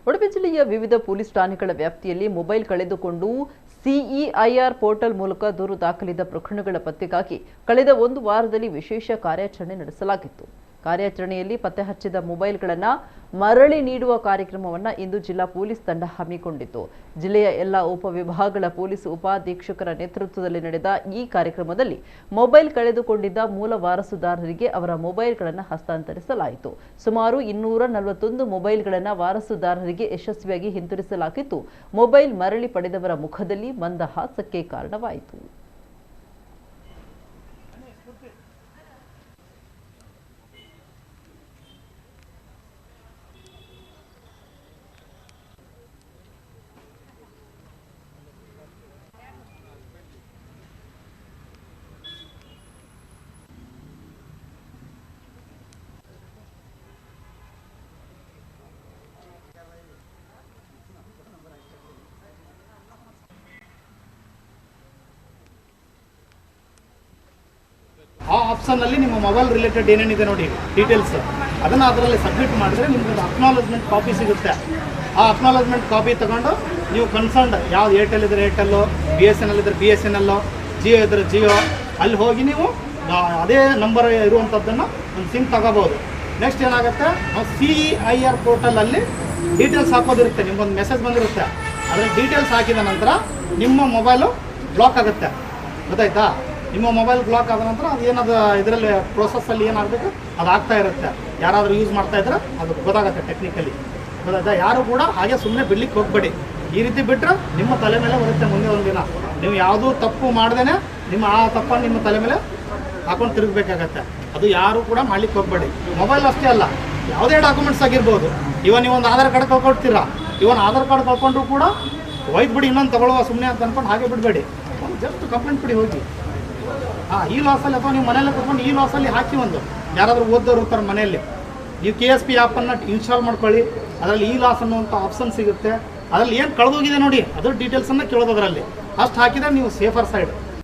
ಉಡುಪಿ ಜಿಲ್ಲೆಯ ವಿವಿಧ ಪೊಲೀಸ್ ಠಾಣೆಗಳ ವ್ಯಾಪ್ತಿಯಲ್ಲಿ ಮೊಬೈಲ್ ಕಳೆದುಕೊಂಡು ಸಿಇಐಆರ್ ಪೋರ್ಟಲ್ ಮೂಲಕ ದೂರು ದಾಖಲಿಸಿದ ಪ್ರಕರಣಗಳ ಪತ್ತೆಗಾಗಿ ಕಳೆದ ಒಂದು ವಾರದಲ್ಲಿ ವಿಶೇಷ ಕಾರ್ಯಾಚರಣೆ ನಡೆಸಲಾಗಿತ್ತು. ಕಾರ್ಯಾಚರಣೆಯಲ್ಲಿ ಪತ್ತೆ ಹಚ್ಚಿದ ಮೊಬೈಲ್ಗಳನ್ನು ಮರಳಿ ನೀಡುವ ಕಾರ್ಯಕ್ರಮವನ್ನು ಇಂದು ಜಿಲ್ಲಾ ಪೊಲೀಸ್ ತಂಡ ಹಮ್ಮಿಕೊಂಡಿತ್ತು. ಜಿಲ್ಲೆಯ ಎಲ್ಲ ಉಪವಿಭಾಗಗಳ ಪೊಲೀಸ್ ಉಪಾಧೀಕ್ಷಕರ ನೇತೃತ್ವದಲ್ಲಿ ನಡೆದ ಈ ಕಾರ್ಯಕ್ರಮದಲ್ಲಿ ಮೊಬೈಲ್ ಕಳೆದುಕೊಂಡಿದ್ದ ಮೂಲ ವಾರಸುದಾರರಿಗೆ ಅವರ ಮೊಬೈಲ್ಗಳನ್ನು ಹಸ್ತಾಂತರಿಸಲಾಯಿತು. ಸುಮಾರು 241 ಮೊಬೈಲ್ಗಳನ್ನು ವಾರಸುದಾರರಿಗೆ ಯಶಸ್ವಿಯಾಗಿ ಹಿಂತಿರುಗಿಸಲಾಗಿತ್ತು. ಮೊಬೈಲ್ ಮರಳಿ ಪಡೆದವರ ಮುಖದಲ್ಲಿ ಮಂದಹಾಸಕ್ಕೆ ಕಾರಣವಾಯಿತು. ಆ ಆಪ್ಷನ್ನಲ್ಲಿ ನಿಮ್ಮ ಮೊಬೈಲ್ ರಿಲೇಟೆಡ್ ಏನೇನಿದೆ ನೋಡಿ ಡೀಟೇಲ್ಸ್ ಅದನ್ನು ಅದರಲ್ಲಿ ಸಬ್ಮಿಟ್ ಮಾಡಿದ್ರೆ ನಿಮ್ಗೆ ಅಕ್ನಾಲಜ್ಮೆಂಟ್ ಕಾಪಿ ಸಿಗುತ್ತೆ. ಆ ಅಕ್ನಾಲಜ್ಮೆಂಟ್ ಕಾಪಿ ತೊಗೊಂಡು ನೀವು ಕನ್ಸರ್ನ್ಡ್ ಯಾವ್ದು ಏರ್ಟೆಲ್ ಇದ್ದರೆ ಏರ್ಟೆಲ್ಲು, BSNL ಇದ್ದರೆ BSNL, ಜಿಯೋ ಇದ್ದರೆ ಜಿಯೋ, ಅಲ್ಲಿ ಹೋಗಿ ನೀವು ಅದೇ ನಂಬರ್ ಇರುವಂಥದ್ದನ್ನು ಒಂದು ಸಿಮ್ ತಗೋಬೋದು. ನೆಕ್ಸ್ಟ್ ಏನಾಗುತ್ತೆ, ನಾವು CEIR ಪೋರ್ಟಲಲ್ಲಿ ಡೀಟೇಲ್ಸ್ ಹಾಕೋದಿರುತ್ತೆ. ನಿಮ್ಗೊಂದು ಮೆಸೇಜ್ ಬಂದಿರುತ್ತೆ, ಅದರಲ್ಲಿ ಡೀಟೇಲ್ಸ್ ಹಾಕಿದ ನಂತರ ನಿಮ್ಮ ಮೊಬೈಲು ಬ್ಲಾಕ್ ಆಗುತ್ತೆ. ಗೊತ್ತಾಯ್ತಾ? ನಿಮ್ಮ ಮೊಬೈಲ್ ಬ್ಲಾಕ್ ಆದ ನಂತರ ಅದು ಏನದು ಇದರಲ್ಲಿ ಪ್ರೋಸೆಸ್ಸಲ್ಲಿ ಏನಾಗಬೇಕು ಅದು ಆಗ್ತಾ ಇರುತ್ತೆ. ಯಾರಾದರೂ ಯೂಸ್ ಮಾಡ್ತಾ ಇದ್ರೆ ಅದು ಗೊತ್ತಾಗುತ್ತೆ ಟೆಕ್ನಿಕಲಿ. ಗೊತ್ತಾಯ್ತಾ? ಯಾರು ಕೂಡ ಹಾಗೆ ಸುಮ್ಮನೆ ಬಿಡ್ಲಿಕ್ಕೆ ಹೋಗಬೇಡಿ. ಈ ರೀತಿ ಬಿಟ್ಟರೆ ನಿಮ್ಮ ತಲೆ ಮೇಲೆ ಬರುತ್ತೆ ಮುಂದೆ ಒಂದು ದಿನ. ನೀವು ಯಾವುದೂ ತಪ್ಪು ಮಾಡ್ದೇ ನಿಮ್ಮ ಆ ತಪ್ಪನ್ನು ನಿಮ್ಮ ತಲೆ ಮೇಲೆ ಹಾಕೊಂಡು ತಿರುಗಬೇಕಾಗತ್ತೆ. ಅದು ಯಾರು ಕೂಡ ಮಾಡ್ಲಿಕ್ಕೆ ಹೋಗಬೇಡಿ. ಮೊಬೈಲ್ ಅಷ್ಟೇ ಅಲ್ಲ, ಯಾವುದೇ ಡಾಕ್ಯುಮೆಂಟ್ಸ್ ಆಗಿರ್ಬೋದು. ಇವನ್ ನೀವೊಂದು ಆಧಾರ್ ಕಾರ್ಡ್ ಕಳ್ಕೊಳ್ತೀರಾ, ಇವನ್ ಆಧಾರ್ ಕಾರ್ಡ್ ಕಳ್ಕೊಂಡ್ರು ಕೂಡ ಒಯ್ದು ಬಿಡಿ, ಇನ್ನೊಂದು ತಗೊಳ್ಳುವ ಸುಮ್ಮನೆ ಅಂತ ಅಂದ್ಕೊಂಡು ಹಾಗೆ ಬಿಡಬೇಡಿ. ಜಸ್ಟ್ ಕಂಪ್ಲೇಂಟ್ ಕೊಡಿ ಹೋಗಿ. ಈ ಲಾಸಲ್ಲಿ ಅಥವಾ ನೀವು ಮನೆಯಲ್ಲೇ ಕೂತ್ಕೊಂಡು ಈ ಲಾಸಲ್ಲಿ ಹಾಕಿ ಒಂದು ಯಾರಾದರೂ ಓದೋರು ಇರ್ತಾರೆ ಮನೆಯಲ್ಲಿ, ನೀವು KSP ಆ್ಯಪನ್ನು ಇನ್ಸ್ಟಾಲ್ ಮಾಡ್ಕೊಳ್ಳಿ. ಅದರಲ್ಲಿ ಈ ಲಾಸ್ ಅನ್ನುವಂಥ ಆಪ್ಷನ್ ಸಿಗುತ್ತೆ. ಅದರಲ್ಲಿ ಏನು ಕಳೆದೋಗಿದೆ ನೋಡಿ ಅದ್ರ ಡೀಟೇಲ್ಸನ್ನು ಕೇಳೋದು ಅದರಲ್ಲಿ. ಅಷ್ಟು ಹಾಕಿದರೆ ನೀವು ಸೇಫರ್ ಸೈಡ್.